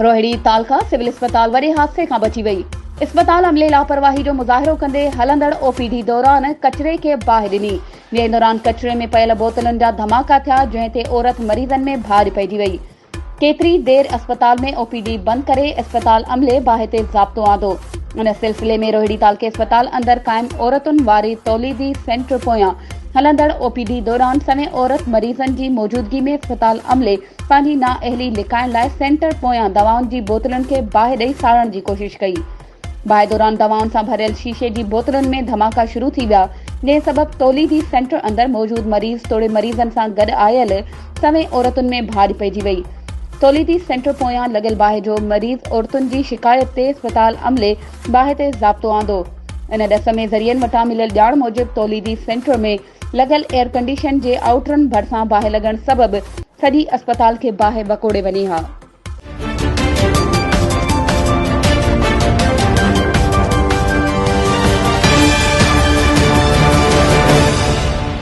Rohri तालका civil अस्पताल वॾे हादसे खां बची वई। अस्पताल अमले लापरवाही जो मुज़ाहिरो कंदे हलंदड़ ओपीडी दौरान कचरे खे बाहि ॾिनी। जंहिं दौरान कचरे में पयल बोतलुनि जा धमाका थिया, जंहिं ते औरत मरीज़नि में भारी पइजी वई। केतिरी देर अस्पताल में ओपीडी बंद करे अस्पताल अमले बाहि ते ज़ाब्तो आंदो। इन सिलसिले में रोहिड़ी तालके अस्पताल अंदर कायम औरतुनि वारी तौलीदी सेंटर पोयां हलंदड़ ओपीडी दौरान समय औरत मरीज़नि जी मौजूदगी में अस्पताल अमले पंहिंजी नाअहली लिकाइण लाइ सेंटर पोयां दवाउनि जी बोतलुनि खे बाहि ॾेई साड़ण जी कोशिश कई। बाहि दौरान दवाउनि सां भरियल शीशे जी बोतलुनि में धमाका शुरू थी विया, जंहिं सबबि तौलीदी सेंटर अंदर मौजूद मरीज़ तोड़े मरीज़नि सां गॾु आयल समय औरतुनि में भारी पइजी वई। तौलीदी सेंटर पोयां लॻियल बाहि जो मरीज़ औरतुनि जी शिकायत ते अस्पताल अमले बाहि ते ज़ाब्तो आंदो। इन ॾस में ज़रियनि वटां मिलियल ॼाण मूजिबि तौलीदी सेंटर में लॻियल एयर कंडीशन जे आउटरनि भरिसां बाहि लॻण सबबि सॼी अस्पताल खे बाहि वकोड़े वञी हा।